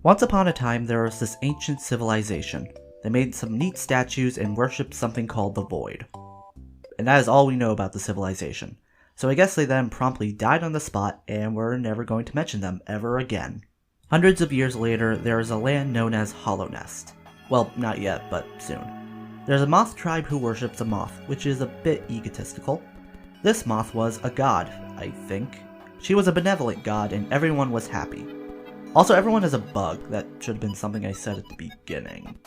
Once upon a time, there was this ancient civilization. They made some neat statues and worshipped something called the Void. And that is all we know about the civilization. So I guess they then promptly died on the spot, and we're never going to mention them ever again. Hundreds of years later, there is a land known as Hallownest. Well, not yet, but soon. There's a moth tribe who worships a moth, which is a bit egotistical. This moth was a god, I think. She was a benevolent god, and everyone was happy. Also, everyone has a bug. That should have been something I said at the beginning.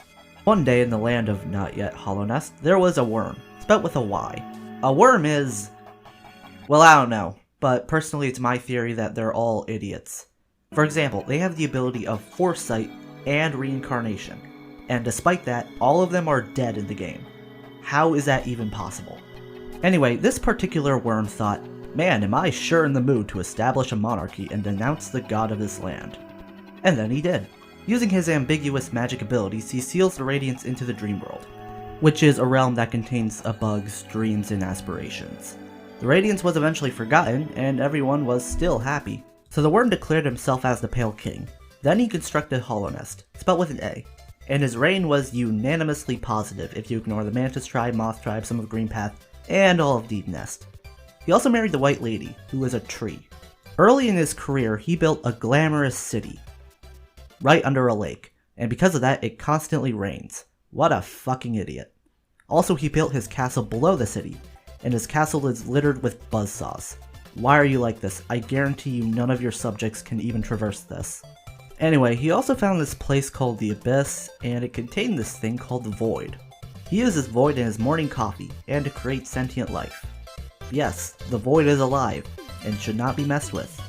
One day in the land of not yet Hallownest, there was a worm, spelt with a Y. A worm is... well, I don't know, but personally it's my theory that they're all idiots. For example, they have the ability of foresight and reincarnation, and despite that, all of them are dead in the game. How is that even possible? Anyway, this particular worm thought, man, am I sure in the mood to establish a monarchy and denounce the god of this land. And then he did. Using his ambiguous magic abilities, he seals the Radiance into the Dream World, which is a realm that contains a bug's dreams and aspirations. The Radiance was eventually forgotten, and everyone was still happy. So the worm declared himself as the Pale King. Then he constructed Hallownest, spelled with an A, and his reign was unanimously positive if you ignore the Mantis tribe, Moth tribe, some of Green Path, and all of Deep Nest. He also married the White Lady, who was a tree. Early in his career, he built a glamorous city, right under a lake, and because of that, it constantly rains. What a fucking idiot. Also, he built his castle below the city, and his castle is littered with buzzsaws. Why are you like this? I guarantee you none of your subjects can even traverse this. Anyway, he also found this place called the Abyss, and it contained this thing called the Void. He uses Void in his morning coffee, and to create sentient life. Yes, the Void is alive, and should not be messed with.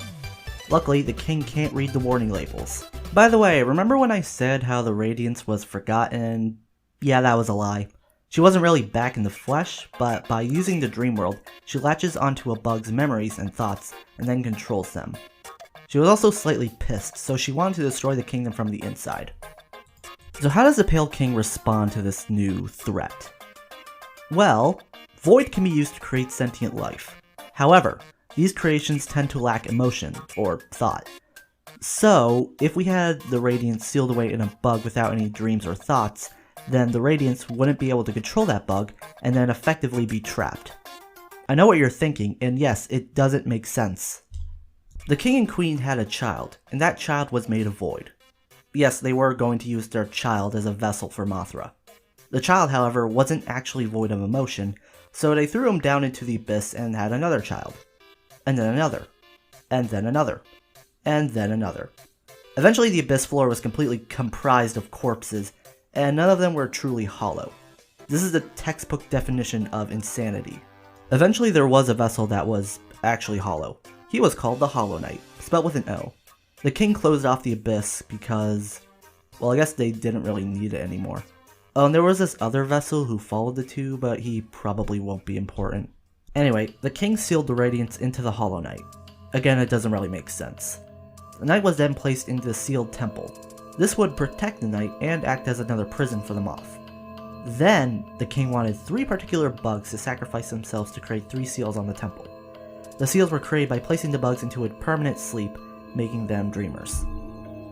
Luckily, the king can't read the warning labels. By the way, remember when I said how the Radiance was forgotten? Yeah, that was a lie. She wasn't really back in the flesh, but by using the Dream World, she latches onto a bug's memories and thoughts, and then controls them. She was also slightly pissed, so she wanted to destroy the kingdom from the inside. So how does the Pale King respond to this new threat? Well, Void can be used to create sentient life. However, these creations tend to lack emotion, or thought. So, if we had the Radiance sealed away in a bug without any dreams or thoughts, then the Radiance wouldn't be able to control that bug, and then effectively be trapped. I know what you're thinking, and yes, it doesn't make sense. The king and queen had a child, and that child was made of Void. Yes, they were going to use their child as a vessel for Mothra. The child, however, wasn't actually void of emotion, so they threw him down into the Abyss and had another child. And then another. And then another. And then another. Eventually the Abyss floor was completely comprised of corpses, and none of them were truly hollow. This is the textbook definition of insanity. Eventually there was a vessel that was actually hollow. He was called the Hollow Knight, spelled with an O. The king closed off the Abyss because, well, I guess they didn't really need it anymore. Oh, and there was this other vessel who followed the two, but he probably won't be important. Anyway, the king sealed the Radiance into the Hollow Knight. Again, it doesn't really make sense. The knight was then placed into the sealed temple. This would protect the knight and act as another prison for the moth. Then, the king wanted 3 particular bugs to sacrifice themselves to create 3 seals on the temple. The seals were created by placing the bugs into a permanent sleep, making them dreamers.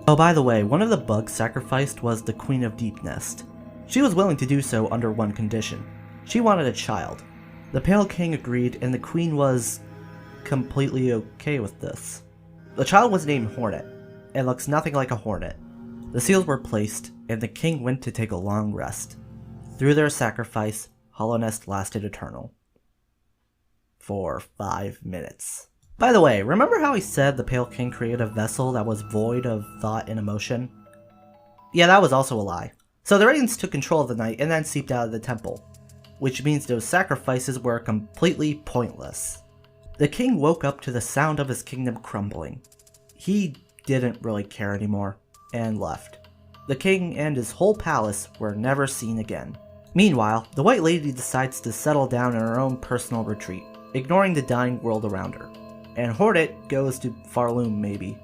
Oh, by the way, one of the bugs sacrificed was the Queen of Deep Nest. She was willing to do so under one condition. She wanted a child. The Pale King agreed, and the Queen was completely okay with this. The child was named Hornet, and looks nothing like a hornet. The seals were placed, and the king went to take a long rest. Through their sacrifice, Hallownest lasted eternal. For 5 minutes. By the way, remember how I said the Pale King created a vessel that was void of thought and emotion? Yeah, that was also a lie. So the Radiance took control of the knight and then seeped out of the temple, which means those sacrifices were completely pointless. The king woke up to the sound of his kingdom crumbling. He didn't really care anymore, and left. The king and his whole palace were never seen again. Meanwhile, the White Lady decides to settle down in her own personal retreat, ignoring the dying world around her. And Hornet goes to Farloom, maybe.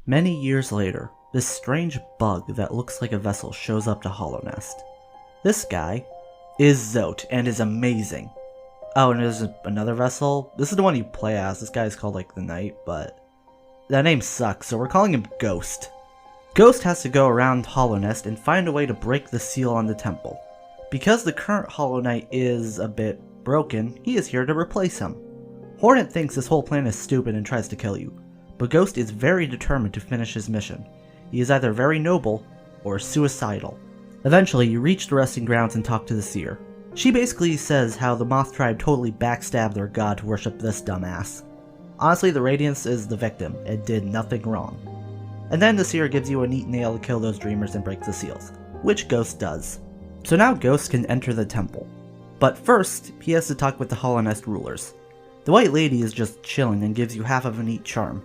Many years later, this strange bug that looks like a vessel shows up to Hallownest. This guy is Zote and is amazing. Oh, and there's another vessel. This is the one you play as. This guy's called like the Knight, but that name sucks, so we're calling him Ghost. Ghost has to go around Hallownest and find a way to break the seal on the temple. Because the current Hollow Knight is a bit broken, he is here to replace him. Hornet thinks this whole plan is stupid and tries to kill you, but Ghost is very determined to finish his mission. He is either very noble or suicidal. Eventually, you reach the resting grounds and talk to the seer. She basically says how the Moth tribe totally backstabbed their god to worship this dumbass. Honestly, the Radiance is the victim and did nothing wrong. And then the seer gives you a neat nail to kill those dreamers and break the seals, which Ghost does. So now Ghost can enter the temple. But first, he has to talk with the Hallownest rulers. The White Lady is just chilling and gives you half of a neat charm.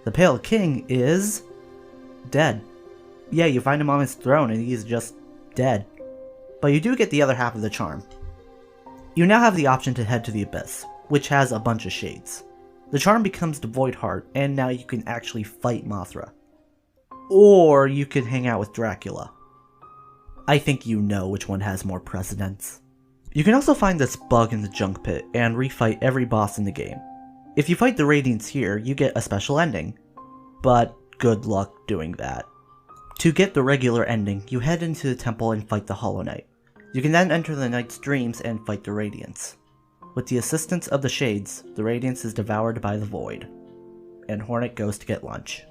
The Pale King is dead. Yeah, you find him on his throne and he's just dead. But you do get the other half of the charm. You now have the option to head to the Abyss, which has a bunch of shades. The charm becomes the Void Heart, and now you can actually fight Mothra. Or you could hang out with Dracula. I think you know which one has more precedence. You can also find this bug in the Junk Pit and refight every boss in the game. If you fight the Radiance here, you get a special ending. But good luck doing that. To get the regular ending, you head into the temple and fight the Hollow Knight. You can then enter the Knight's dreams and fight the Radiance. With the assistance of the Shades, the Radiance is devoured by the Void, and Hornet goes to get lunch.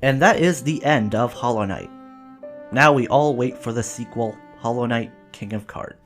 And that is the end of Hollow Knight. Now we all wait for the sequel, Hollow Knight King of Cards.